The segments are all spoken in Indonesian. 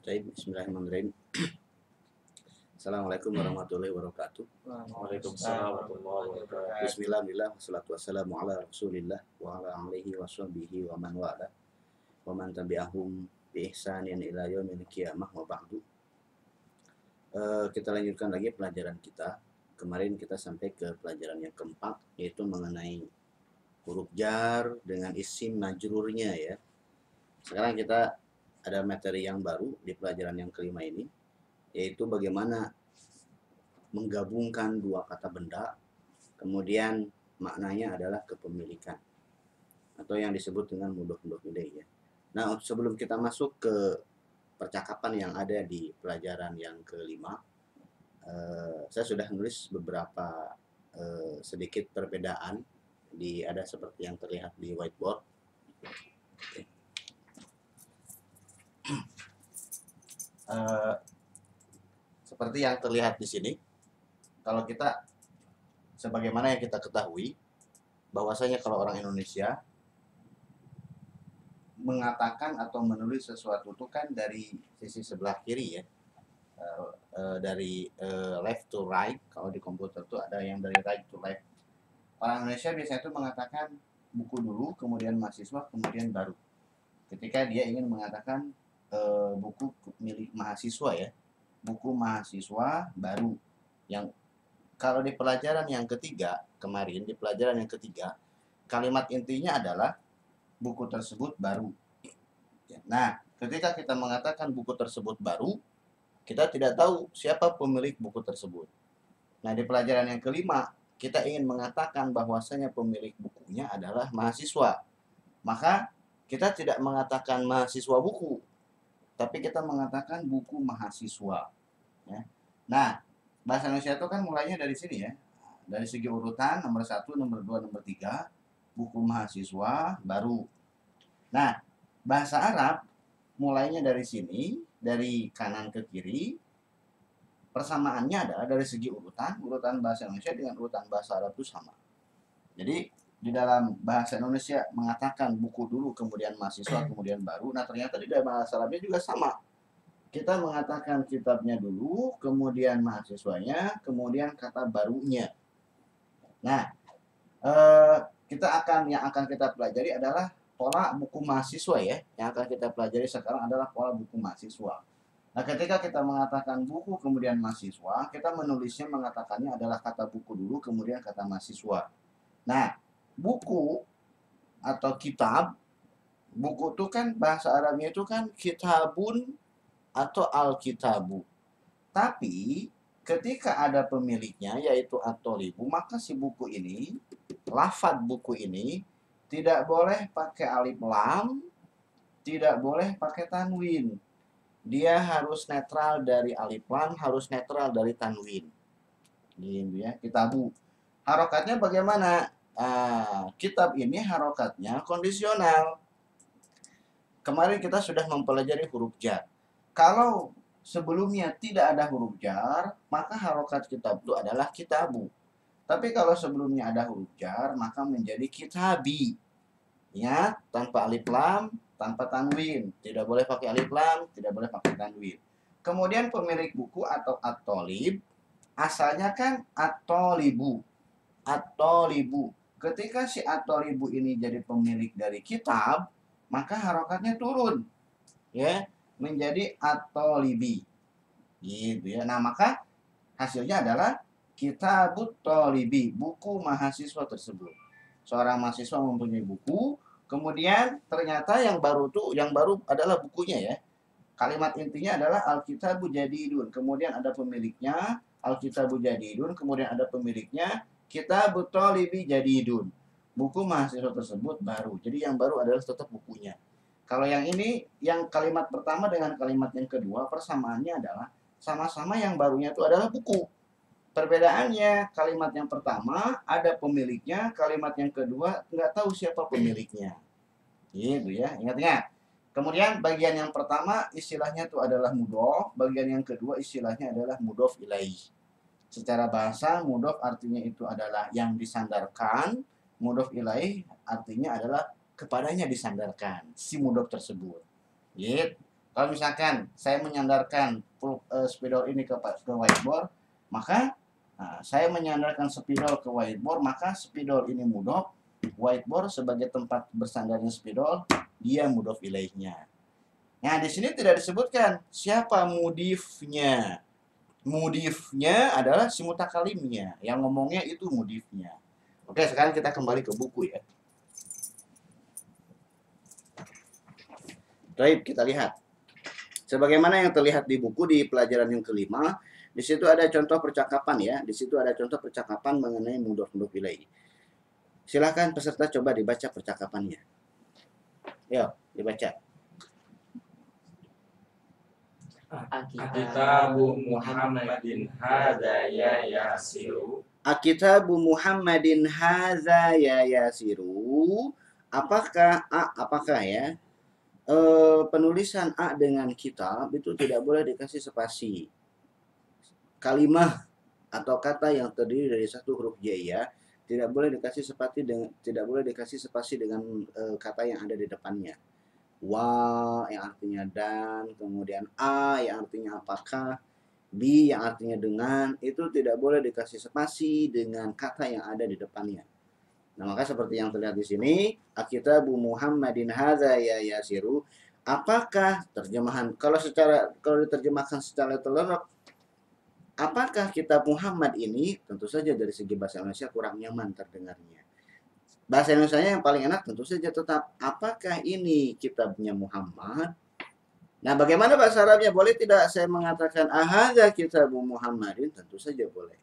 Baik, bismillahirrahmanirrahim. Assalamualaikum warahmatullahi wabarakatuh. Waalaikumsalam warahmatullahi wabarakatuh. Bismillah, wassalatu wassalamu ala rasulillah wa ala alihi wa sahbihi wa man wala wa man tabi'ahum bi ihsanin ila yaumil qiyamah wa ba'du. Kita lanjutkan lagi pelajaran kita. Kemarin kita sampai ke pelajaran yang keempat, yaitu mengenai huruf jar dengan isim majrurnya ya. Sekarang kita ada materi yang baru di pelajaran yang kelima ini, yaitu bagaimana menggabungkan dua kata benda, kemudian maknanya adalah kepemilikan, atau yang disebut dengan mudhof ilaih ya. Nah, sebelum kita masuk ke percakapan yang ada di pelajaran yang kelima, saya sudah nulis beberapa sedikit perbedaan ada seperti yang terlihat di whiteboard. Seperti yang terlihat di sini, kalau kita sebagaimana yang kita ketahui bahwasanya kalau orang Indonesia mengatakan atau menulis sesuatu itu kan dari sisi sebelah kiri ya, dari left to right. Kalau di komputer itu ada yang dari right to left. Orang Indonesia biasanya itu mengatakan buku dulu, kemudian mahasiswa, kemudian baru. Ketika dia ingin mengatakan buku milik mahasiswa ya, buku mahasiswa baru. Yang kalau di pelajaran yang ketiga kemarin, di pelajaran yang ketiga, kalimat intinya adalah buku tersebut baru. Nah, ketika kita mengatakan buku tersebut baru, kita tidak tahu siapa pemilik buku tersebut. Nah, di pelajaran yang kelima, kita ingin mengatakan bahwasanya pemilik bukunya adalah mahasiswa. Maka kita tidak mengatakan mahasiswa buku, tapi kita mengatakan buku mahasiswa. Ya. Nah, bahasa Indonesia itu kan mulainya dari sini ya. Dari segi urutan nomor 1, nomor 2, nomor 3, buku mahasiswa baru. Nah, bahasa Arab mulainya dari sini, dari kanan ke kiri. Persamaannya adalah dari segi urutan bahasa Indonesia dengan urutan bahasa Arab itu sama. Jadi di dalam bahasa Indonesia mengatakan buku dulu, kemudian mahasiswa, kemudian baru. Nah, ternyata di dalam bahasa Arabnya juga sama. Kita mengatakan kitabnya dulu, kemudian mahasiswanya, kemudian kata barunya. Nah, yang akan kita pelajari adalah pola buku mahasiswa ya. Yang akan kita pelajari sekarang adalah pola buku mahasiswa. Nah, ketika kita mengatakan buku kemudian mahasiswa, kita menulisnya mengatakannya adalah kata buku dulu, kemudian kata mahasiswa. Nah, buku atau kitab, buku itu kan bahasa Arabnya itu kan kitabun atau al-kitabu. Tapi ketika ada pemiliknya yaitu at-thalibu, maka si buku ini, lafadz buku ini tidak boleh pakai alif lam, tidak boleh pakai tanwin. Dia harus netral dari alif lam, harus netral dari tanwin. Gitu ya, kitabu. Harokatnya bagaimana? Kitab ini harokatnya kondisional. Kemarin kita sudah mempelajari huruf jar. Kalau sebelumnya tidak ada huruf jar, maka harokat kitab itu adalah kitabu. Tapi kalau sebelumnya ada huruf jar, maka menjadi kitabi. Ya, tanpa alif lam, tanpa tanwin. Tidak boleh pakai alif lam, tidak boleh pakai tanwin. Kemudian pemilik buku atau at-thalib, asalnya kan at-thalibu. At-thalibu. Ketika si at-thalibu ini jadi pemilik dari kitab, maka harokatnya turun. Ya, menjadi at-thalibi. Gitu ya. Nah, maka hasilnya adalah kitabut thalibi, buku mahasiswa tersebut. Seorang mahasiswa mempunyai buku, kemudian ternyata yang baru adalah bukunya ya. Kalimat intinya adalah al-kitabu jadidun, kemudian ada pemiliknya, al-kitabu jadidun, kemudian ada pemiliknya, kitabut thalibi jadidun. Buku mahasiswa tersebut baru. Jadi yang baru adalah tetap bukunya. Kalau yang ini, yang kalimat pertama dengan kalimat yang kedua, persamaannya adalah sama-sama yang barunya itu adalah buku. Perbedaannya, kalimat yang pertama ada pemiliknya, kalimat yang kedua nggak tahu siapa pemiliknya. Gitu ya, ingat-ingat. Kemudian bagian yang pertama istilahnya itu adalah mudhof, bagian yang kedua istilahnya adalah mudhof ilaih. Secara bahasa mudhof artinya itu adalah yang disandarkan, mudhof ilaih artinya adalah kepadanya disandarkan si mudhof tersebut. Gitu. Kalau misalkan saya menyandarkan spidol ini ke whiteboard, maka saya menyandarkan spidol ke whiteboard, maka spidol ini mudhof, whiteboard sebagai tempat bersandarnya spidol, dia mudhof ilaihnya. Nah, di sini tidak disebutkan siapa mudifnya. Mudifnya adalah si mutakalimnya, yang ngomongnya itu mudifnya. Oke, sekarang kita kembali ke buku ya. Baik, kita lihat. Sebagaimana yang terlihat di buku di pelajaran yang kelima, di situ ada contoh percakapan ya. Di situ ada contoh percakapan mengenai mudhof ilaih. Silakan peserta coba dibaca percakapannya. Yuk, dibaca. Akitabu Muhammadin hadza ya Yasiru. Akitabu Muhammadin hadza ya Yasiru. Apakah ya? Penulisan A dengan kitab itu tidak boleh dikasih spasi. Kalimah atau kata yang terdiri dari satu huruf jaiyah tidak boleh dikasih spasi dengan kata yang ada di depannya. Wa yang artinya dan, kemudian a yang artinya apakah, bi yang artinya dengan, itu tidak boleh dikasih spasi dengan kata yang ada di depannya. Nah, maka seperti yang terlihat di sini, Akitabu Muhammadin hadza ya Yasiru. Apakah terjemahan kalau diterjemahkan secara terlengkap, apakah kitab Muhammad ini, tentu saja dari segi bahasa Indonesia kurang nyaman terdengarnya. Bahasa Indonesia yang paling enak tentu saja tetap apakah ini kitabnya Muhammad. Nah, bagaimana bahasa Arabnya? Boleh tidak saya mengatakan ahadza kitabu Muhammadin? Tentu saja boleh.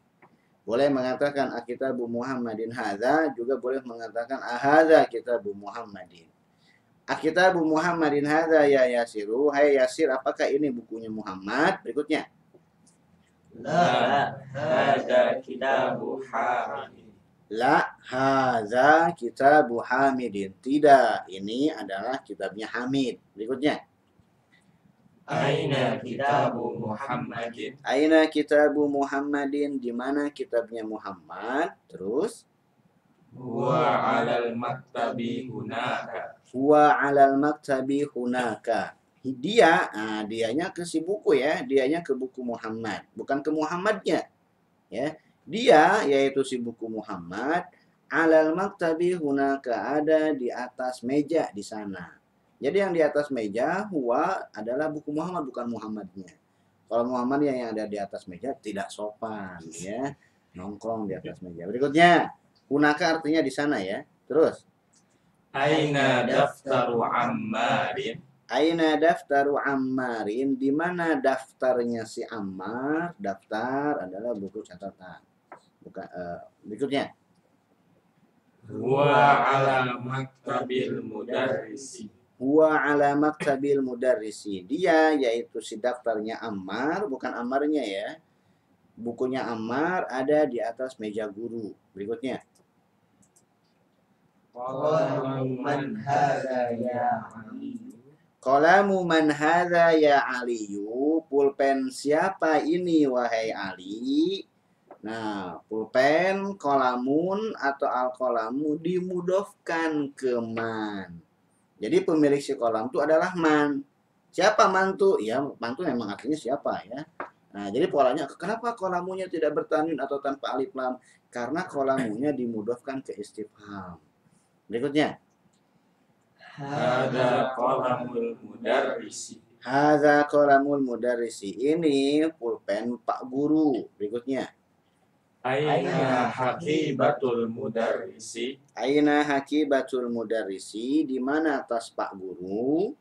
Boleh mengatakan akitabu Muhammadin hadza, juga boleh mengatakan ahadza kitabu Muhammadin. Akitabu Muhammadin hadza ya Yasiru. Hai Yasir, apakah ini bukunya Muhammad? Berikutnya. La hadza kitabu Hamidin. La hadza kitabu Hamidin. Tidak, ini adalah kitabnya Hamid. Berikutnya. Aina kitabu Muhammadin. Aina kitabu Muhammadin, di mana kitabnya Muhammad? Terus Huwa 'alal maktabi hunaka. Huwa 'alal maktabi hunaka. Dianya ke si buku ya, dianya ke buku Muhammad, bukan ke Muhammadnya. Ya. Dia yaitu si buku Muhammad 'alal maktabi hunaka, ada di atas meja di sana. Jadi yang di atas meja, huwa adalah buku Muhammad, bukan Muhammadnya. Kalau Muhammad yang ada di atas meja tidak sopan ya, nongkrong di atas meja. Berikutnya, hunaka artinya di sana ya. Terus. Aina daftaru Ammarin. Aina daftaru Ammarin, di mana daftarnya si Ammar? Daftar adalah buku catatan. Bukan. Berikutnya. Huwa 'ala maktabil mudarrisi. Huwa 'ala maktabil mudarrisi. Dia yaitu si daftarnya Ammar, bukan Ammarnya ya. Bukunya Ammar ada di atas meja guru. Berikutnya. Qalamu man hadza ya Ali. Qalamu man hadza ya Aliyu. Pulpen siapa ini wahai Ali? Nah, pulpen, kolamun atau al-kolamu dimudofkan ke man. Jadi pemilik si kolam itu adalah man. Siapa man tuh? Ya, man tuh memang artinya siapa ya. Nah, jadi polanya kenapa kolamunya tidak bertanwin atau tanpa alif lam? Karena kolamunya dimudofkan ke istifham. Berikutnya. Hadza qalamul mudarrisi. Hadza qalamul mudarrisi. Ini pulpen Pak Guru. Berikutnya. Aina haqibatul mudarrisi. Aina haqibatul mudarrisi, di mana tas Pak Guru?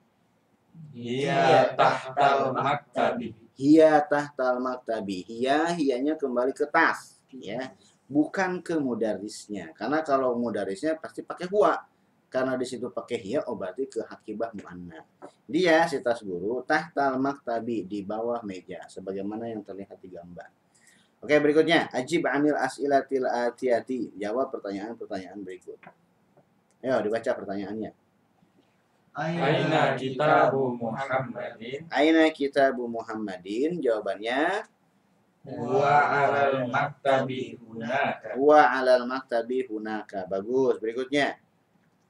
Hiya tahtal maktabi. Hiya tahtal maktabi. Hiyanya kembali ke tas ya, bukan ke mudarrisnya. Karena kalau mudarrisnya pasti pakai huwa. Karena di situ pakai hiya, berarti ke hakibah muannats. Dia si tas guru tahtal maktabi, di bawah meja sebagaimana yang terlihat di gambar. Oke, berikutnya, ajib anil as'ilatil atiyati. Jawab pertanyaan-pertanyaan berikut. Ayo, dibaca pertanyaannya. Aina kitabu Muhammadin. Aina kitabu Muhammadin. Jawabannya. Huwa 'alal maktabi hunaka. Huwa 'alal maktabi hunaka. Bagus. Berikutnya.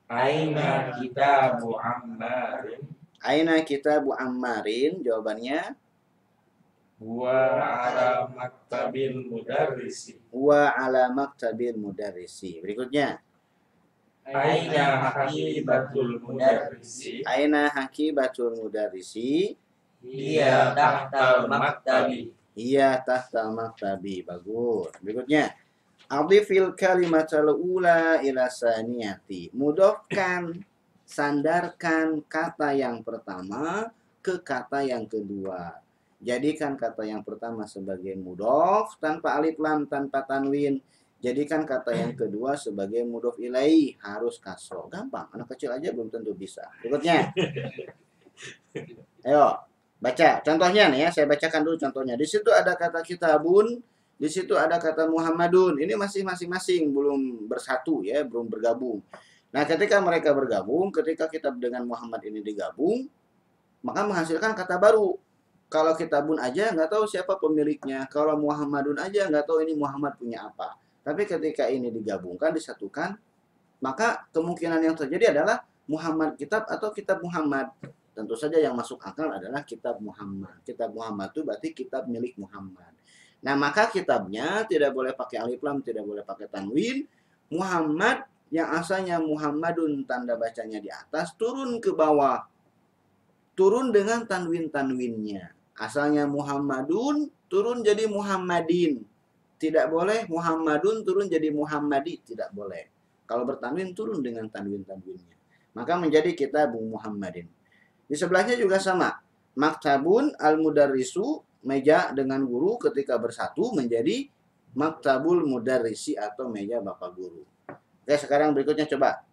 Aina kitabu Ammarin. Aina kitabu Ammarin? Jawabannya Wa ala maktabil mudarrisi. wa ala maktabil mudarrisi. Berikutnya, Aina hakibatul mudarrisi. aina hakibatul mudarrisi? Iya tahtal maktabi. Iya tahtal maktabi. Bagus. Berikutnya, adhifil kalimatal ula ila saniyati. Mudhofkan, sandarkan kata yang pertama ke kata yang kedua. Jadikan kata yang pertama sebagai mudhof tanpa alif lam, tanpa tanwin. Jadikan kata yang kedua sebagai mudhof ilaih, harus kasroh. Gampang, anak kecil aja belum tentu bisa. Berikutnya. Ayo, baca. Contohnya nih ya, saya bacakan dulu contohnya. Di situ ada kata kitabun, di situ ada kata Muhammadun. Ini masih masing-masing belum bersatu ya, belum bergabung. Nah, ketika mereka bergabung, ketika kitab dengan Muhammad ini digabung, maka menghasilkan kata baru. Kalau kitabun aja nggak tahu siapa pemiliknya. Kalau Muhammadun aja nggak tahu ini Muhammad punya apa. Tapi ketika ini digabungkan, disatukan, maka kemungkinan yang terjadi adalah Muhammad kitab atau kitab Muhammad. Tentu saja yang masuk akal adalah kitab Muhammad. Kitab Muhammad itu berarti kitab milik Muhammad. Nah, maka kitabnya tidak boleh pakai alif lam, tidak boleh pakai tanwin. Muhammad yang asalnya Muhammadun, tanda bacanya di atas, turun ke bawah. Turun dengan tanwin-tanwinnya. Asalnya Muhammadun, turun jadi Muhammadin. Tidak boleh Muhammadun turun jadi Muhammadi, tidak boleh. Kalau bertanwin turun dengan tanwin-tanwinnya. Maka menjadi kitab Muhammadin. Di sebelahnya juga sama. Maktabun al-mudarrisu, meja dengan guru ketika bersatu menjadi maktabul mudarrisi atau meja bapak guru. Oke, sekarang berikutnya coba.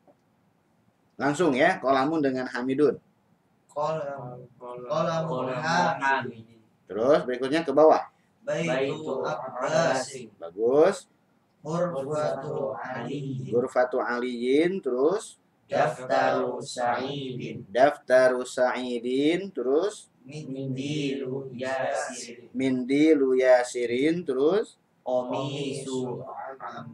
Langsung ya, kolamun dengan Hamidun. Qalamun hamid. Terus berikutnya ke bawah. Baitu abbasin. Bagus. Ghurfatu ali. Ghurfatu aliyin. Terus Daftaru sa'idin. daftaru sa'idin. Terus Mindilu yasir. mindilu yasirin. Terus Komisu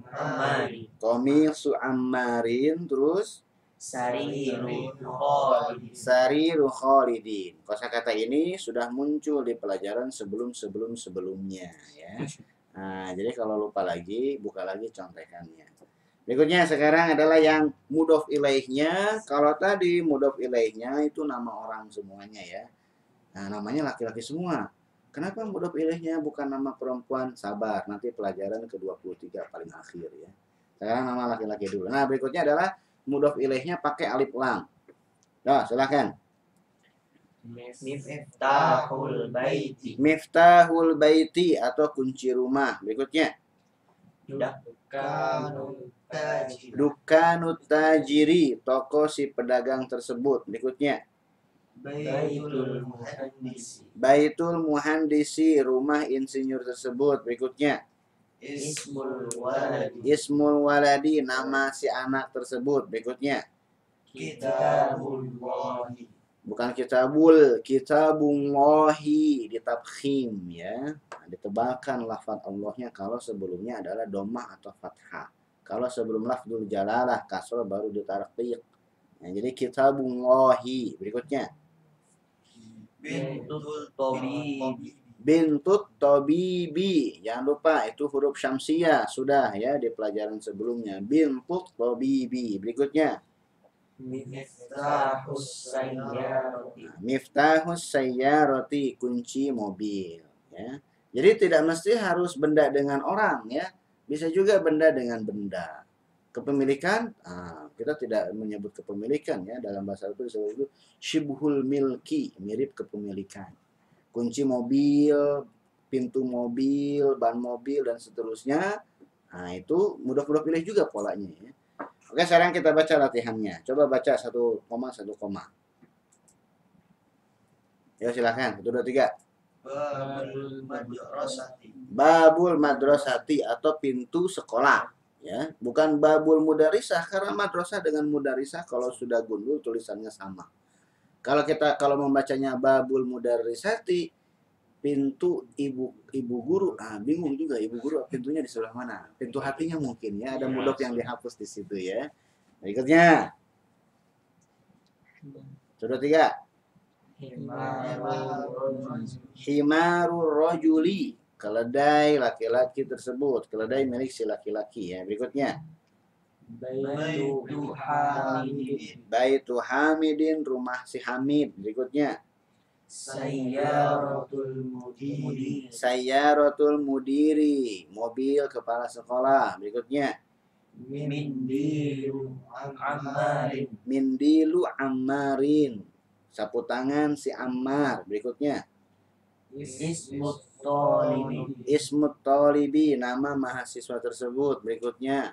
amari. komisu ammarin. Terus Sariru khalid. sariru khalidin. Kosakata ini sudah muncul di pelajaran sebelumnya ya. Nah, jadi kalau lupa lagi, buka lagi contekannya. Berikutnya sekarang adalah yang mudhof ilaihnya. Kalau tadi mudhof ilaihnya itu nama orang semuanya ya. Nah, namanya laki-laki semua. Kenapa mudhof ilaihnya bukan nama perempuan? Sabar, nanti pelajaran ke-23 paling akhir ya. Sekarang nama laki-laki dulu. Nah, berikutnya adalah mudhof ilaihnya pakai alif lam. Nah, silakan. Miftahul baiti. Miftahul baiti atau kunci rumah. Berikutnya. Dukkanut tajir. Dukanut tajiri, toko si pedagang tersebut. Berikutnya. Baitul muhandisi. Baitul muhandisi, rumah insinyur tersebut. Berikutnya. Ismul waladi. Ismul waladi, nama si anak tersebut. Berikutnya. Kitabullahi. Bukan kitabul, kitabullahi, ditafkhim ya. Nah, ditebalkan lafaz Allahnya kalau sebelumnya adalah dhammah atau fathah. Kalau sebelum lafzul jalalah kasrah baru ditarqiq. Nah, jadi kitabullahi. Berikutnya. Bintul tabibi. Bintut tabibi. Jangan lupa itu huruf syamsiyah sudah ya di pelajaran sebelumnya. Bintut tabibi. Berikutnya. Miftahus sayyarati. Miftahus sayyarati, kunci mobil ya. Jadi tidak mesti harus benda dengan orang ya. Bisa juga benda dengan benda. Kepemilikan, kita tidak menyebut kepemilikan ya, dalam bahasa Arab itu disebut syibhul milki, mirip kepemilikan. Kunci mobil, pintu mobil, ban mobil dan seterusnya. Nah, itu mudah-mudah pilih juga polanya ya. Oke, sekarang kita baca latihannya. Coba baca 1 koma 1 koma. Ya silakan. 1 2 3. Babul madrasati. Babul madrasati atau pintu sekolah, ya. Bukan babul mudarisah karena madrasah dengan mudarisah kalau sudah gundul tulisannya sama. Kalau membacanya babul mudarisati, pintu ibu guru, bingung juga ibu guru pintunya di sebelah mana? Pintu hatinya mungkin ya, ada mudhof yang dihapus di situ ya. Berikutnya. Sudah 3. Himarur rajuli, keledai laki-laki tersebut, keledai milik si laki-laki ya. Berikutnya, Baitu Hamidin. Baitu Hamidin, rumah si Hamid. Berikutnya, Sayyaratul Mudiri. Sayyaratul mudiri, mobil kepala sekolah. Berikutnya, Mindilu Ammarin. Mindilu Ammarin, sapu tangan si Ammar. Berikutnya, Ismut Tolibi. Ismut Tolibi, nama mahasiswa tersebut. Berikutnya,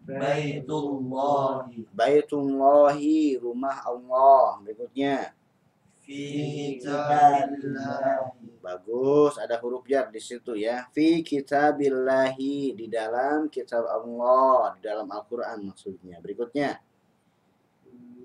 Baitullahi. Baitullahi, rumah Allah. Berikutnya, Fi kitabillahi. bagus, ada huruf jar di situ ya. Fi kitabillahi, di dalam kitab Allah, di dalam Al-Qur'an maksudnya. Berikutnya,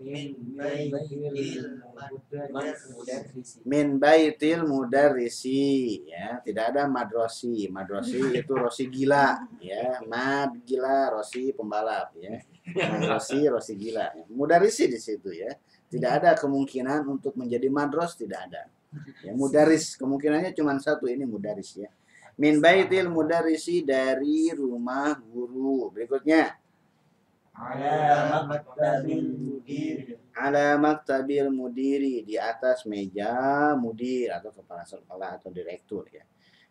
Min baitil mudarrisi. min baitil mudarrisi ya, tidak ada madrosi. Madrosi itu rosi gila ya, mad gila, rosi pembalap ya. Madrosi rosi gila ya. Mudarrisi di situ ya, tidak ada kemungkinan untuk menjadi madros, tidak ada ya. Mudaris kemungkinannya cuma satu, ini mudaris ya. Min baitil mudarrisi, dari rumah guru. Berikutnya, Ala maktabil mudiri. ala maktabil mudiri, di atas meja mudir atau kepala sekolah atau direktur ya.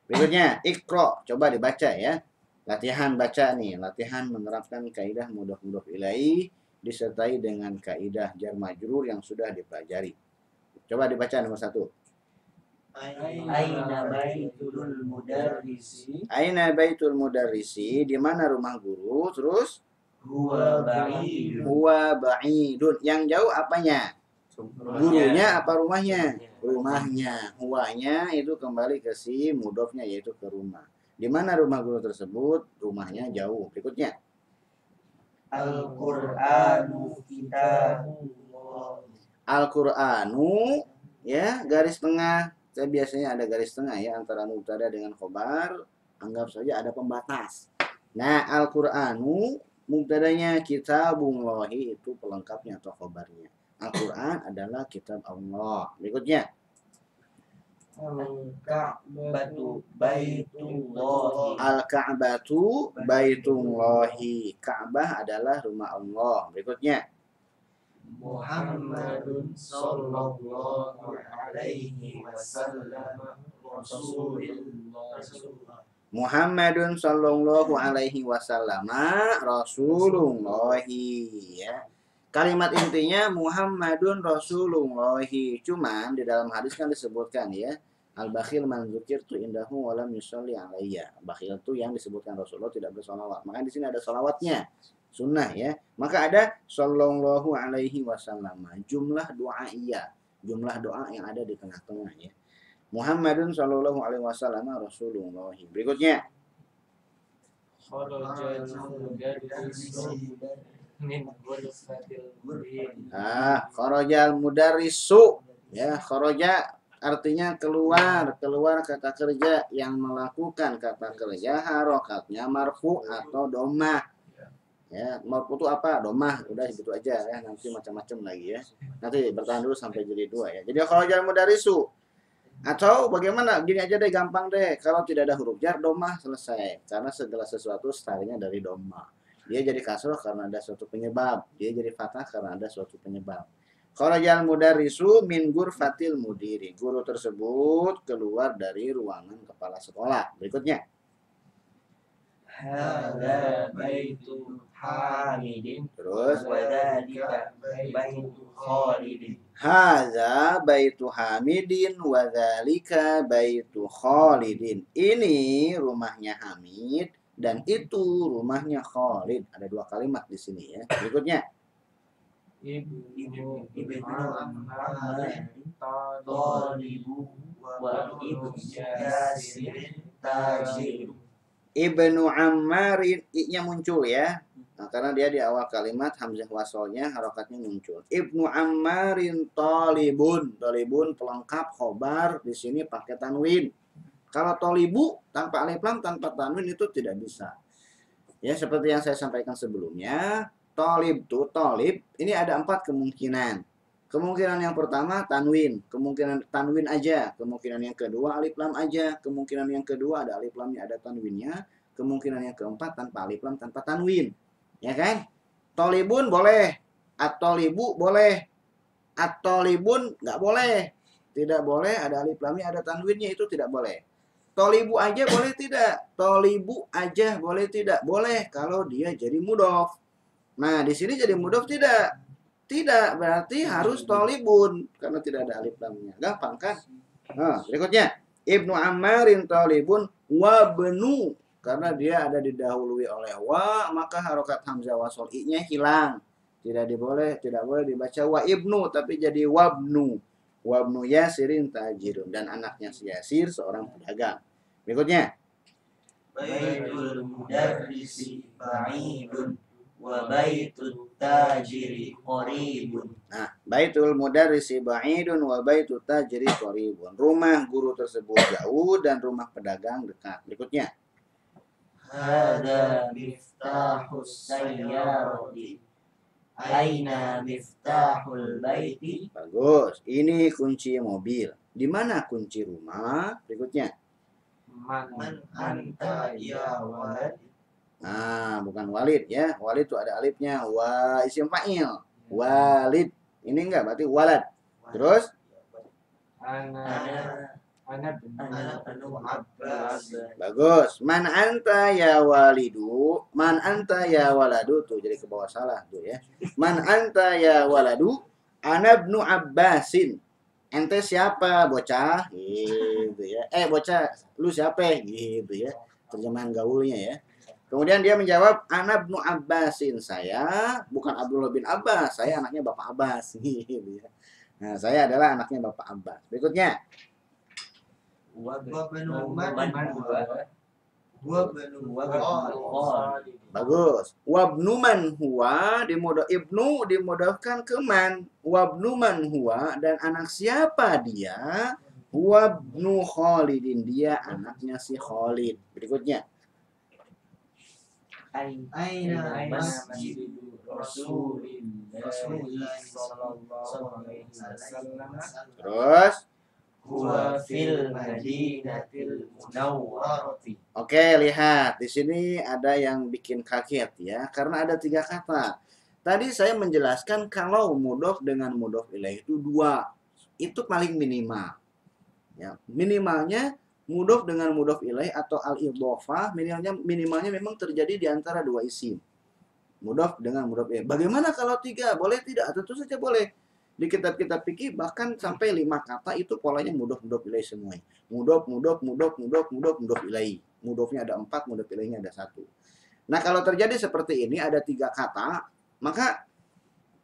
Berikutnya, ikro, coba dibaca ya. Latihan baca nih, latihan menerapkan kaidah mudhof ilaih disertai dengan kaidah jar majrur yang sudah dipelajari. Coba dibaca nomor 1. Aina baitul mudarrisi. Aina baitul mudarrisi, di mana rumah guru. Terus Huwa ba'idun. huwa ba'idun, yang jauh apanya? Gurunya apa rumahnya? Rumahnya. Huwanya itu kembali ke si mudhofnya, yaitu ke rumah. Di mana rumah guru tersebut? Rumahnya jauh. Berikutnya, Al-Qur'anu kitabullah. Al-Qur'anu ya, garis tengah. Saya biasanya ada garis tengah ya antara mubtada dengan khobar. Anggap saja ada pembatas. Nah, Al-Qur'anu mubtadanya, kitabullahi itu pelengkapnya atau khobarnya. Al-Quran adalah kitab Allah. Berikutnya, Al-Ka'batu baitullahi. Al-Ka'batu baitullahi, Ka'bah adalah rumah Allah. Berikutnya, Muhammadun sallallahu alaihi wasallam Rasulullah. Muhammadun sallallahu alaihi wasallam Rasulullahi ya. Kalimat intinya Muhammadun Rasulullahi. Cuman di dalam hadis kan disebutkan ya, al-bakhil man dzukirtu indahu wa lam yusalli alayya. Bakhil itu yang disebutkan Rasulullah tidak bersolawat. Maka di sini ada solawatnya, sunnah ya. Maka ada sallallahu alaihi wasallam. Jumlah doa iya, jumlah doa yang ada di tengah-tengah ya. Muhammadun sallallahu alaihi wasallam Rasulullah. Berikutnya, kharajal mudarrisu ya, kharaja artinya keluar, keluar kata kerja yang melakukan kata kerja harokatnya marfu atau domah. Ya, marfu itu apa? Domah, udah gitu aja ya, nanti macam-macam lagi ya. Nanti bertahan dulu sampai jadi 2 ya. Jadi kharajal mudarrisu. Atau bagaimana? Gini aja deh, gampang deh. Kalau tidak ada huruf jar, domah selesai. Karena segala sesuatu startnya dari domah. Dia jadi kasroh karena ada suatu penyebab. Dia jadi fathah karena ada suatu penyebab. Kharajal mudarrisu min ghurfatil mudiri. Guru tersebut keluar dari ruangan kepala sekolah. Berikutnya. Hadza baitu Hamidin. Terus. Wa dzalika baitu Khalidin. Hadza baitu Hamidin wa dzalika baitu Khalidin. Ini rumahnya Hamid dan itu rumahnya Khalid. Ada 2 kalimat di sini ya. Berikutnya. Ibnu Ammar talibu wa ibnu Yasirin tajiru. Ibnu Ammarin, i-nya muncul ya. Nah, karena dia di awal kalimat hamzah wasolnya harokatnya muncul. Ibnu Ammarin talibun, talibun pelengkap khobar, di sini pakai tanwin. Kalau tolibu tanpa alif lam tanpa tanwin itu tidak bisa. Ya, seperti yang saya sampaikan sebelumnya, tolib tuh tolib ini ada 4 kemungkinan. Kemungkinan yang pertama tanwin, kemungkinan tanwin aja. Kemungkinan yang kedua alif lam aja. Kemungkinan yang kedua ada alif lamnya, ada tanwinnya. Kemungkinan yang keempat tanpa alif lam, tanpa tanwin. Ya kan? Tolibun boleh, at-tolibu boleh, at-tolibun nggak boleh. Tidak boleh ada alif lamnya, ada tanwinnya, itu tidak boleh. Tolibu aja boleh tidak? Tolibu aja boleh tidak? Boleh kalau dia jadi mudhof. Nah, di sini jadi mudhof tidak? Tidak, berarti harus tolibun karena tidak ada alif lamnya. Gampang kan? Nah, berikutnya Ibnu Ammarin tolibun wabnu, karena dia ada didahului oleh wa, maka harokat hamzah wasol i-nya hilang. Tidak boleh dibaca wa ibnu, tapi jadi wabnu. Wabnu Yasirin tajirun, dan anaknya si Yasir seorang pedagang. Berikutnya Baitul mudarrisi ba'idun wa baitut tajiri qaribun. Nah, baitul mudarrisi ba'idun wa baitut tajri qaribun. Rumah guru tersebut jauh dan rumah pedagang dekat. Berikutnya. Hada miftahus sayyarati. Aina miftahul baiti. Bagus. Ini kunci mobil. Di mana kunci rumah? Berikutnya. Man anta ya walad. Nah, bukan walid ya. Walid itu ada alifnya. Wa isim fa'il. Walid. Ini enggak, berarti walad. Terus? Ana penuh Abbas. Bagus. Man anta ya walidu. Man anta ya waladu. Tuh jadi ke bawah salah tuh ya. Man anta ya waladu. Ana ibnu Abbasin. Ente siapa bocah? Gitu ya. Bocah, lu siapa? Gitu ya. Terjemahan gaulnya ya. Kemudian dia menjawab, Ana ibnu Abbasin, saya bukan Abdullah bin Abbas, saya anaknya Bapak Abbas. Gitu ya. Nah, saya adalah anaknya Bapak Abbas. Berikutnya. Bagus. Wabnu man huwa ibnu dimudahkan ke man. Wabnu man huwa, dan anak siapa dia? Wabnu Khalidin, dia anaknya si Khalid. Berikutnya. Aina masjid Rasulillah sallallahu alaihi wasallam. Terus Huwa fil madinatil munawwarati. Oke, lihat di sini ada yang bikin kaget ya, karena ada 3 kata. Tadi saya menjelaskan kalau mudhof dengan mudhof ilaih itu 2, itu paling minimal. Ya, minimalnya mudhof dengan mudhof ilaih atau al-idhofah minimalnya memang terjadi di antara 2 isim. Mudhof dengan mudhof ilaih. Bagaimana kalau 3? Boleh tidak? Tentu saja boleh. Di kitab-kitab fikih bahkan sampai 5 kata itu polanya mudhof ilaih semuanya. Mudhof ilaih. Mudhofnya ada 4, mudhof ilaihnya ada 1. Nah, kalau terjadi seperti ini ada 3 kata, maka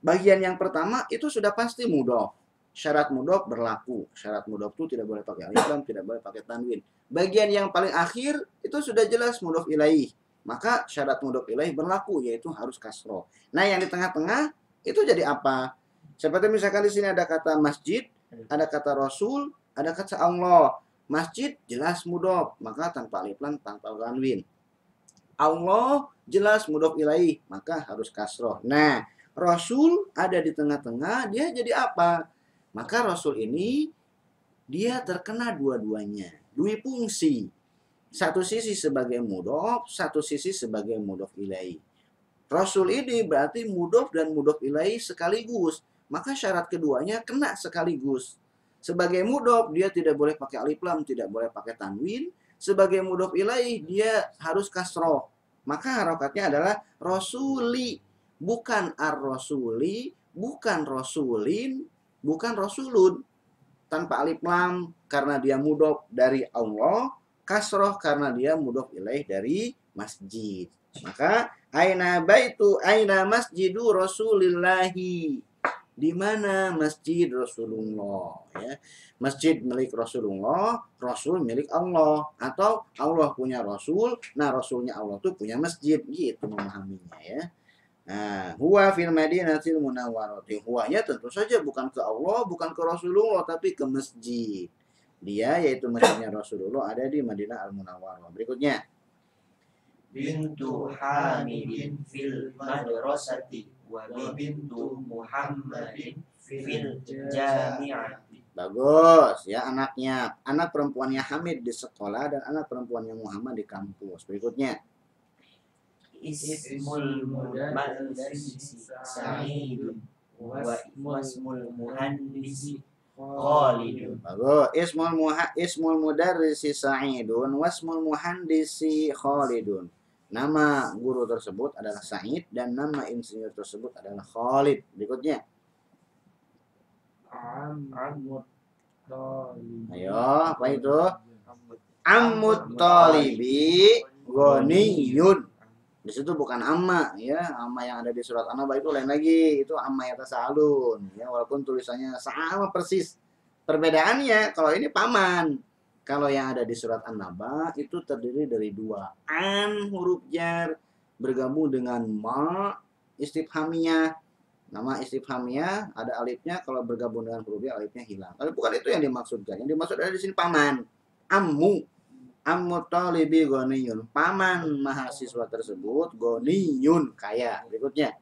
bagian yang pertama itu sudah pasti mudhof. Syarat mudhof berlaku. Syarat mudhof itu tidak boleh pakai alif lam, tidak boleh pakai tanwin. Bagian yang paling akhir itu sudah jelas mudhof ilaih. Maka syarat mudhof ilaih berlaku, yaitu harus kasroh. Nah, yang di tengah-tengah itu jadi apa? Seperti misalkan di sini ada kata masjid, ada kata rasul, ada kata Allah. Masjid jelas mudhof, maka tanpa alif lam, tanpa tanwin. Allah jelas mudhof ilaih, maka harus kasroh. Nah, rasul ada di tengah-tengah, dia jadi apa? Maka rasul ini dia terkena dua-duanya, dui fungsi. Satu sisi sebagai mudhof, satu sisi sebagai mudhof ilaih. Rasul ini berarti mudhof dan mudhof ilaih sekaligus. Maka syarat keduanya kena sekaligus. Sebagai mudhof dia tidak boleh pakai alif lam, tidak boleh pakai tanwin. Sebagai mudhof ilaih dia harus kasroh. Maka harokatnya adalah rasuli, bukan ar-rasuli, bukan rasulin, bukan rasulun. Tanpa alif lam karena dia mudhof dari Allah, kasroh karena dia mudhof ilaih dari masjid. Maka aina masjidu rasulillahi. Di mana masjid Rasulullah ya. Masjid milik Rasulullah, Rasul milik Allah, atau Allah punya Rasul, nah Rasulnya Allah tuh punya masjid, gitu memahaminya ya. Nah, huwa fil madinatil munawwarati. Huwanya tentu saja bukan ke Allah, bukan ke Rasulullah, tapi ke masjid. Dia yaitu masjidnya Rasulullah ada di Madinah Al-Munawwarah. Berikutnya. Bintu Hamidin fil madrasati wa bintu Muhammadin fil jami'ati. Bagus, ya anaknya. Anak perempuannya Hamid di sekolah dan anak perempuannya Muhammad di kampus. Berikutnya. Ismul mudarrisi Sa'idun wa ismul muhandisi Khalidun. Bagus. Ismul mudarrisi Sa'idun wasmul muhandisi Khalidun. Nama guru tersebut adalah Sa'id dan nama insinyur tersebut adalah Khalid. Berikutnya. Ayo, apa itu? Ammut talibi ghaniyun. Di situ bukan amma ya, amma yang ada di surat An-Naba itu lain lagi, itu amma yatasaalun ya, walaupun tulisannya sama persis. Perbedaannya kalau ini paman. Kalau yang ada di surat An-Naba itu terdiri dari dua. An huruf jar bergabung dengan ma istifhamiyah. Nama istifhamiyah ada alifnya, kalau bergabung dengan huruf jar alifnya hilang. Tapi bukan itu yang dimaksudkan. Yang dimaksud ada di sini paman. Ammu talibi ghaniyun. Paman mahasiswa tersebut ghaniyun, kaya. Berikutnya.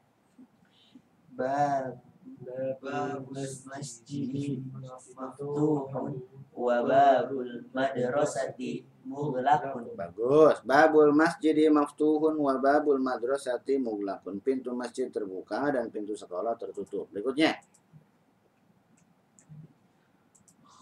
Babul masjid maftuhun wa babul madrasati mughlaqun. Bagus. Babul masjid maftuhun wa babul madrasati mughlaqun. Pintu masjid terbuka dan pintu sekolah tertutup. Berikutnya.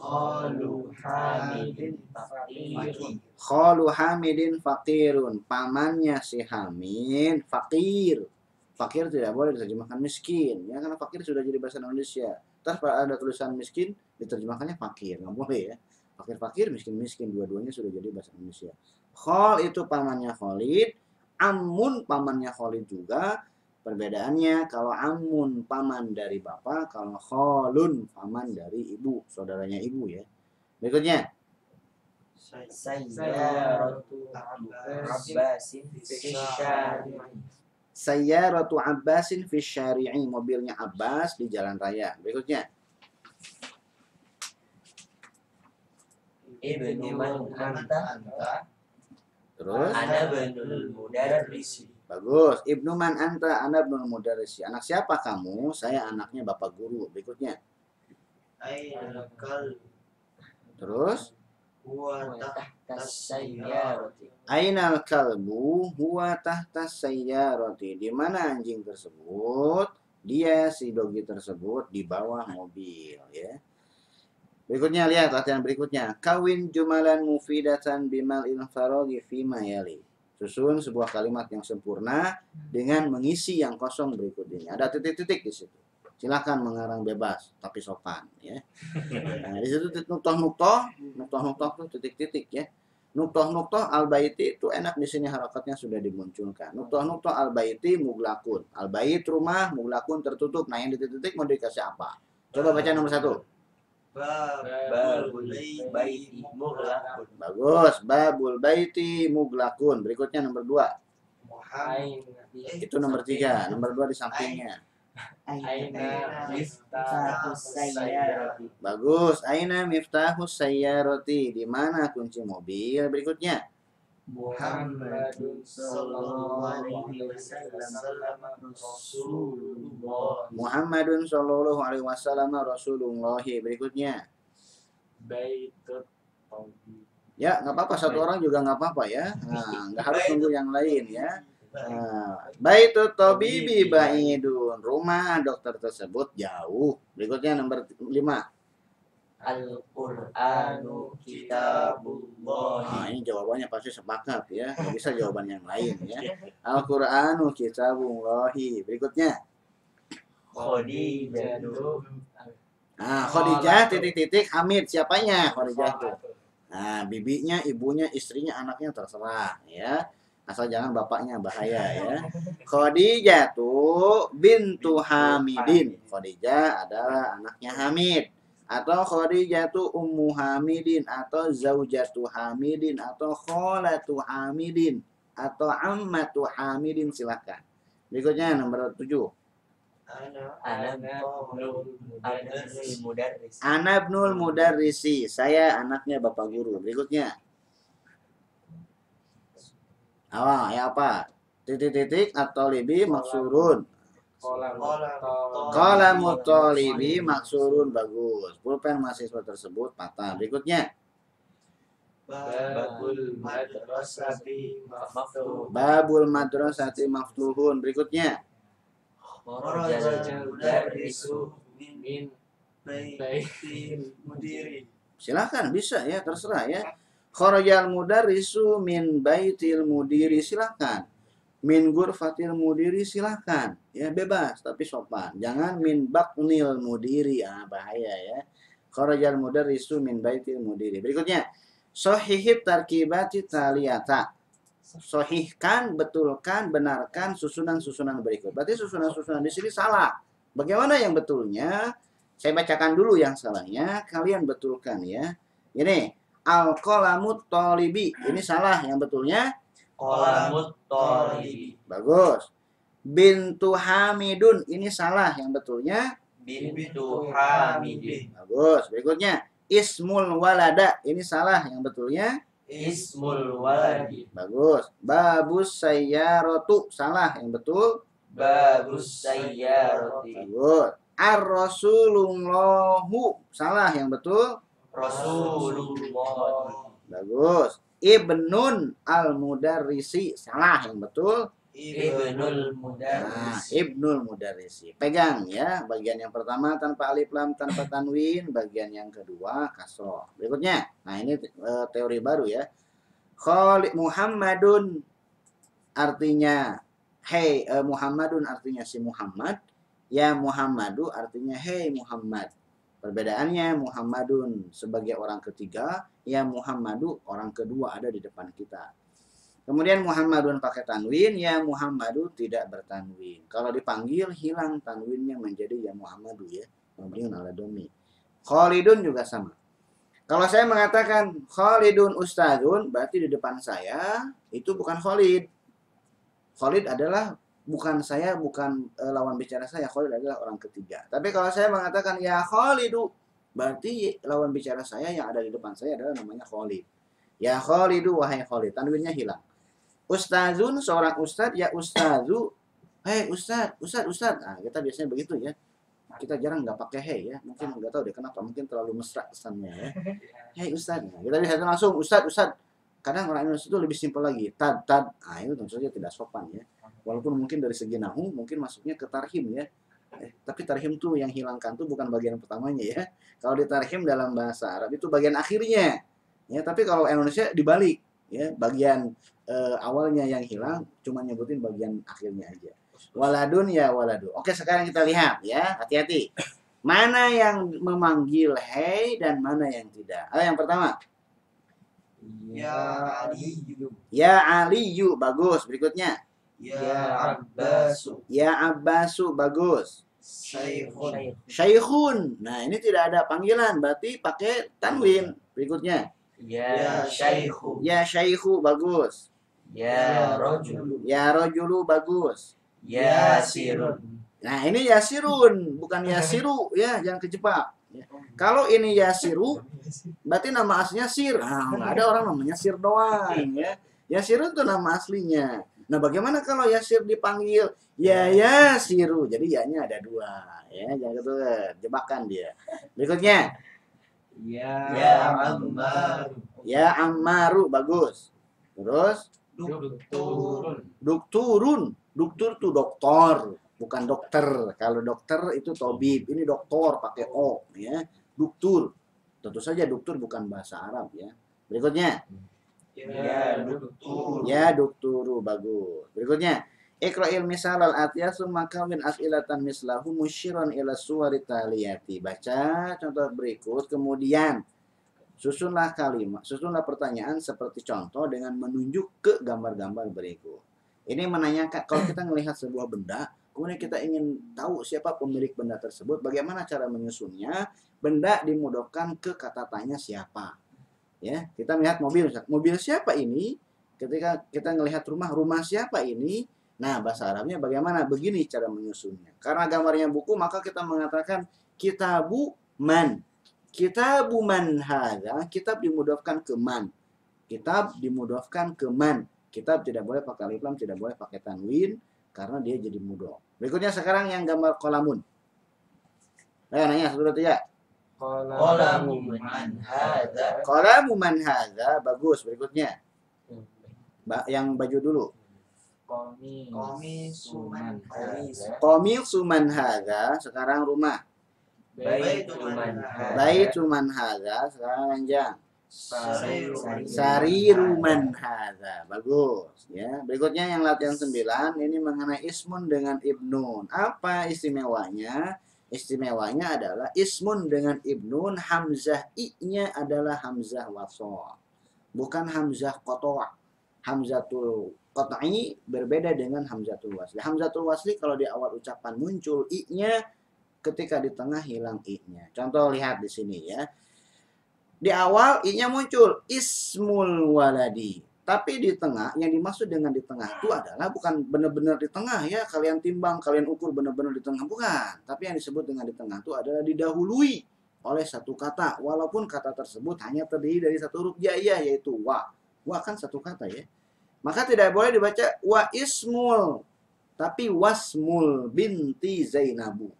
Khalu Hamidin faqirun. Khalu Hamidin faqirun. Pamannya si Hamid fakir. Fakir tidak boleh diterjemahkan miskin, ya, karena fakir sudah jadi bahasa Indonesia. Terus ada tulisan miskin, diterjemahkannya fakir, nggak boleh ya. Fakir-fakir, miskin-miskin, dua-duanya sudah jadi bahasa Indonesia. Khol itu pamannya Khalid, Amun pamannya Khalid juga. Perbedaannya, kalau Amun paman dari bapak, kalau Khalun paman dari ibu, saudaranya ibu ya. Berikutnya. Sayyaratu Abbasin fisyari. Sayyaratu Abbasin fi syari'i, mobilnya Abbas di jalan raya. Berikutnya. Ibnu man anta. Terus. Ana ibnul mudarrisi. Bagus. Ibnu man anta, ana ibnul mudarrisi. Anak siapa kamu? Saya anaknya bapak guru. Berikutnya. Ainal kal. Terus. Huwa tahtas sayyarati. Ainal kalbu huwa tahtas sayyarati. Di mana anjing tersebut? Dia si dogi tersebut di bawah mobil ya. Berikutnya lihat latihan berikutnya. Kawin jumalan mufidatan bimal infaroghi fima yali. Susun sebuah kalimat yang sempurna dengan mengisi yang kosong berikut ini. Ada titik-titik di situ. Silakan mengarang bebas tapi sopan ya. Nah, di situ nuktah-nuktah itu titik-titik ya. Nuktah-nuktah al-baiti itu enak di sini harakatnya sudah dimunculkan. Nuktah-nuktah al-baiti muglakun. Al-bait rumah, muglakun tertutup. Nah, yang di titik-titik mau dikasih apa? Coba baca nomor 1. Babul baiti mughlaqun. Bagus. Babul baiti muglakun. Berikutnya nomor 2. Itu nomor 3. Nomor 2 di sampingnya. Aina miftahus sayyarati. Bagus. Aina miftahus sayyarati. Di mana kunci mobil? Berikutnya. Muhammadun sallallahu alaihi wasallam Rasulullah. Muhammadun sallallahu alaihi wasallam Rasulullah. Berikutnya. Baitut tauhid. Ya, nggak apa-apa. Satu orang juga nggak apa-apa ya. Nah, nggak harus nunggu yang lain ya. Baitut tabibi ba'idun. Rumah dokter tersebut jauh. Berikutnya nomor 5. Al-Qur'anu kitabullah. Nah, ini jawabannya pasti sepakat ya. Nggak bisa jawaban yang lain ya. Al-Qur'anu kitabullah. Berikutnya. Khadijah. Nah, Khadijah titik-titik Hamid. Siapanya Khadijah itu? Nah, bibinya, ibunya, istrinya, anaknya terserah ya. Asal jangan bapaknya, bahaya ya. Khadijah tuh bintu Hamidin. Khadijah adalah anaknya Hamid. Atau Khadijah tuh ummu Hamidin. Atau zaujatu Hamidin. Atau kholatu Hamidin. Atau ammatu Hamidin, silakan. Berikutnya nomor 7. Ana ibnul mudarrisi. Saya anaknya bapak guru. Berikutnya. Ya apa? Titik-titik atau lebih maksurun. Qalamut thalibi maksurun, bagus. Pulpen mahasiswa tersebut patah. Berikutnya. Babul madrasati maftuh. Babul madrasati maftuhun. Berikutnya. Kharajal mudarrisu min baitil mudiri. Silakan, bisa ya, terserah ya. Kharajal mudarrisu min baitil mudiri, silakan. Min ghurfatil mudiri, silakan. Ya, bebas tapi sopan. Jangan min baknil mudiri, bahaya ya. Kharajal mudarrisu min baitil mudiri. Berikutnya. Sahihit tarkibati taliyata. Sahihkan, betulkan, benarkan susunan-susunan berikut. Berarti susunan-susunan di sini salah. Bagaimana yang betulnya? Saya bacakan dulu yang salahnya, kalian betulkan ya. Ini al-qalamut thalibi. Ini salah, yang betulnya Qalamut thalibi. bagus. Bintu Hamidun, ini salah, yang betulnya Bintu Hamidin. bagus. Berikutnya ismul walada, ini salah, yang betulnya Ismul waladi. bagus. Babus sayyaratu, salah, yang betul Babus sayyarati. bagus. Ar-rasulullahu, salah, yang betul Rasulullah. bagus. Ibnun al-mudarrisi, salah, yang betul Ibnul nah, mudarris. Ibnul mudarrisi. Pegang ya, bagian yang pertama tanpa alif lam tanpa tanwin, bagian yang kedua kasroh. Berikutnya, nah ini teori baru ya. Khalid Muhammadun artinya hey, Muhammadun artinya si Muhammad, ya Muhammadu artinya hey Muhammad. Perbedaannya Muhammadun sebagai orang ketiga, ya Muhammadu orang kedua ada di depan kita. Kemudian Muhammadun pakai tanwin, ya Muhammadu tidak bertanwin. Kalau dipanggil hilang tanwinnya menjadi ya Muhammadu ya. Mabniun ala dhammi. Khalidun juga sama. Kalau saya mengatakan Khalidun ustadzun, berarti di depan saya itu bukan Khalid. Khalid adalah bukan saya, bukan lawan bicara saya. Khalid adalah orang ketiga. Tapi kalau saya mengatakan ya Khalidu, berarti lawan bicara saya yang ada di depan saya adalah namanya Khalid. Ya Khalidu, wahai Khalid. Tanwinnya hilang. Ustazun, seorang ustadz, ya ustazu. Hei ustadz, ustadz. Nah, kita biasanya begitu ya. Kita jarang nggak pakai hey ya. Mungkin nggak tahu deh kenapa. Mungkin terlalu mesra kesannya ya. Hei ustadz. Nah, kita bisa langsung ustadz. Kadang orang Indonesia itu lebih simpel lagi. Tad. Nah, itu tentu saja tidak sopan ya. Walaupun mungkin dari segi nahu, mungkin masuknya ke tarhim ya. Tapi tarhim tuh yang hilangkan tuh bukan bagian pertamanya ya. Kalau di tarhim dalam bahasa Arab itu bagian akhirnya. Ya, tapi kalau Indonesia dibalik ya, bagian awalnya yang hilang, cuma nyebutin bagian akhirnya aja. Waladun ya waladu. Oke, sekarang kita lihat ya, hati-hati. Mana yang memanggil hey dan mana yang tidak. Yang pertama. Ya Aliyu. Ya Aliyu, bagus. Berikutnya. Ya Abbasu. Ya Abbasu, bagus. Syekhun. Syekhun. Nah, ini tidak ada panggilan, berarti pakai tanwin. Berikutnya. Ya Syekhu. Ya Syekhu, bagus. Ya Rajulu. Ya Rajulu, bagus. Yasirun. Nah, ini Yasirun, bukan Yasiru ya, jangan kejebak. Ya. Kalau ini Yasiru, berarti nama aslinya Sir. Nah, nggak ada orang namanya Sir doang ya. Yasirun itu nama aslinya. Nah, bagaimana kalau Yasir dipanggil ya Yasiru? Jadi ya-nya ada dua ya, jangan gitu, jebakan dia. Berikutnya. Ya Ammaru. Ya Ammaru, bagus. Terus Dukturun. Duktur tuh doktor, bukan dokter. Kalau dokter itu tobib, ini doktor pakai o ya. Duktur. Tentu saja duktur bukan bahasa Arab ya. Berikutnya. Ya Duktur. Ya dukturu, bagus. Berikutnya. Iqra'il misal al-atiyah summa kawin as'ilatan mislahu musyiran ila suwari taliyati. Baca contoh berikut, kemudian susunlah kalimat, susunlah pertanyaan seperti contoh dengan menunjuk ke gambar-gambar berikut. Ini menanyakan, kalau kita melihat sebuah benda, kemudian kita ingin tahu siapa pemilik benda tersebut, bagaimana cara menyusunnya, benda dimudahkan ke kata tanya siapa. Ya, kita melihat mobil, mobil siapa ini? Ketika kita melihat rumah siapa ini? Nah, bahasa Arabnya bagaimana? Begini cara menyusunnya. Karena gambarnya buku, maka kita mengatakan kitabu man. Kitabu man hadza, kitab dimudahkan ke man. Kitab dimudahkan ke man. Kitab tidak boleh pakai alif lam, tidak boleh pakai tanwin karena dia jadi mudhof. Berikutnya sekarang yang gambar kolamun. Ayo nanya 1, 2, 3. Qalamu man hadza. Kolamu man hadza. Bagus. Berikutnya. Yang baju dulu. Qamisu man hadza. Qamisu man hadza. Sekarang rumah. Baitu man hadza. Baitu man hadza. Sekarang ranjang. Sariru Sariru man hadza. Bagus ya. Berikutnya yang latihan 9 ini mengenai ismun dengan ibnun. Apa istimewanya? Istimewanya adalah ismun dengan ibnun, hamzah i-nya adalah hamzah wasol. Bukan hamzah qata'. Hamzatul qat'i berbeda dengan hamzatul wasli. Hamzatul wasli kalau di awal ucapan muncul i-nya, ketika di tengah hilang i-nya. Contoh lihat di sini ya. Di awal i-nya muncul ismul waladi. Tapi di tengah, yang dimaksud dengan di tengah itu adalah bukan benar-benar di tengah ya. Kalian timbang, kalian ukur benar-benar di tengah. Bukan. Tapi yang disebut dengan di tengah itu adalah didahului oleh satu kata. Walaupun kata tersebut hanya terdiri dari satu huruf jaiyah yaitu wa. Wa kan satu kata ya. Maka tidak boleh dibaca wa ismul. Tapi wasmul binti Zainabu.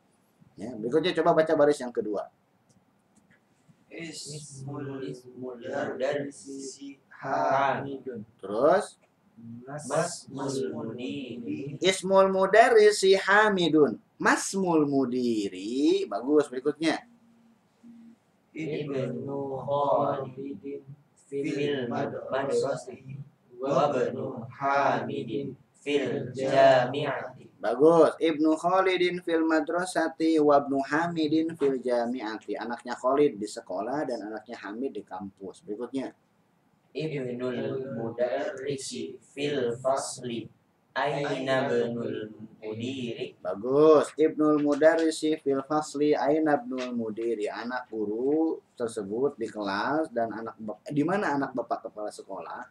Ya, berikutnya coba baca baris yang kedua. Ismul mudarrisi hamidun. Terus Masmul mudiri. ismul mudarrisi hamidun. Masmul mudiri. Bagus, berikutnya. Ibnu Khalidin fil madrasati wa ibnu Hamidin fil jami'ati. Bagus. Ibnu Khalidin fil madrasati wa ibnu Hamidin fil jami'ati. Anaknya Khalid di sekolah dan anaknya Hamid di kampus. Berikutnya. Ibnul mudarrisi fil fasli aina ibnul mudiri. Bagus. Ibnul mudarrisi fil fasli aina ibnul mudiri. Anak guru tersebut di kelas dan di mana anak bapak kepala sekolah?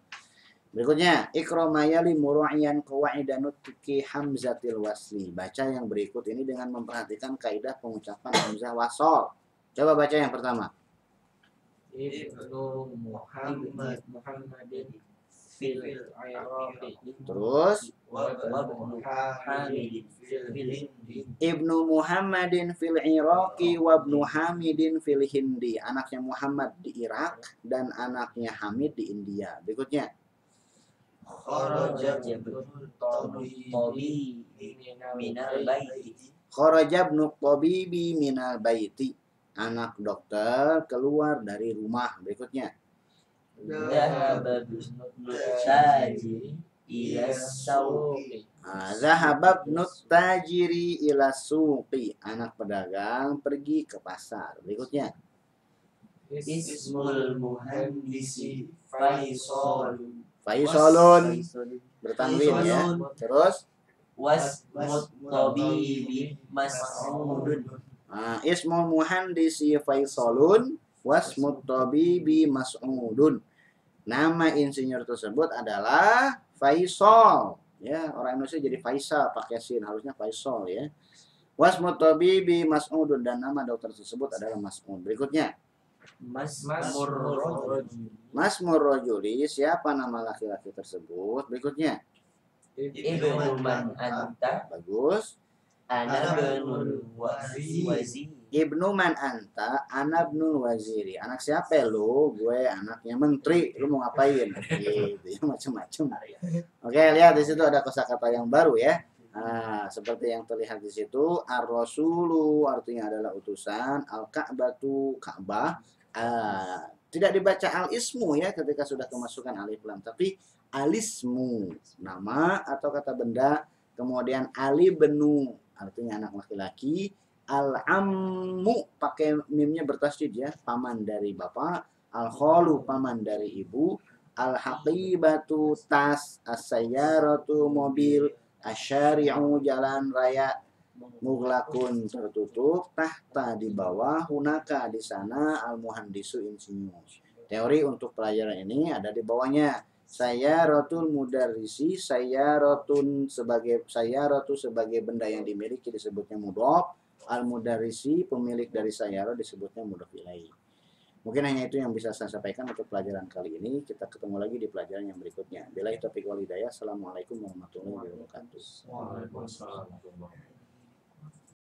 Berikutnya, ikromayali muru'iyan qawaidanut tuki hamzatil wasli. Baca yang berikut ini dengan memperhatikan kaidah pengucapan hamzah wasol. Coba baca yang pertama. Ibnu Muhammadin fil Iraqi. Terus, Wa ibnu Hamidin fil Hindi. Ibnu Muhammadin fil Iraqi wa ibnu Hamidin fil Hindi. Anaknya Muhammad di Irak dan anaknya Hamid di India. Berikutnya. Kharaja ibnu Tabibi minal baiti. Kharaja ibnu Tabibi minal baiti. Anak dokter keluar dari rumah. Berikutnya. Dhahaba ibnu tajiri ila sawqi. Zahaba ibnu tajiri ila suqi. Anak pedagang pergi ke pasar. Berikutnya. Ismul muhandisi Faisalun. Faisalun. Bertanwin ya. Terus. Wasmut tabibi Mas'udun. Ismul muhandisi Faisalun. Wasmut tabibi Mas'udun. Nama insinyur tersebut adalah Faisal. Ya, orang Indonesia jadi Faisal pakai sin, harusnya Faisal ya. Wasmut tabibi Mas'udun dan nama dokter tersebut adalah Mas'ud. Berikutnya. Masmur rajuli, siapa nama laki-laki tersebut? Berikutnya. Ibnu man anta. Bagus. Ana ibnul waziri. Ibnu man anta, ana ibnul waziri. Anak siapa lu? Gue anaknya menteri. Lu mau ngapain? Gitu ya, macam-macam. Oke, lihat di situ ada kosakata yang baru ya. Nah, seperti yang terlihat di situ, ar-rasulu artinya adalah utusan, al-ka'batu Ka'bah. Tidak dibaca al-ismu ya ketika sudah kemasukan alif lam, tapi alismu, nama atau kata benda, kemudian ali benu artinya anak laki-laki, al-ammu pakai mimnya bertasydid ya, paman dari bapak, al-kholu paman dari ibu, al-haqibatu tas, as-sayyaratu mobil, asyari'u jalan raya, mughlaqun tertutup, tahta di bawah, hunaka di sana, al-muhandisu insinyur. Teori untuk pelajaran ini ada di bawahnya. Sayyaratul mudarrisi, sayyaratu sebagai benda yang dimiliki disebutnya mudhof, al-mudarrisi pemilik dari sayyara disebutnya mudhof ilaih. Mungkin hanya itu yang bisa saya sampaikan untuk pelajaran kali ini. Kita ketemu lagi di pelajaran yang berikutnya. Billahi taufiq wal hidayah. Assalamualaikum warahmatullahi wabarakatuh. Waalaikumsalam.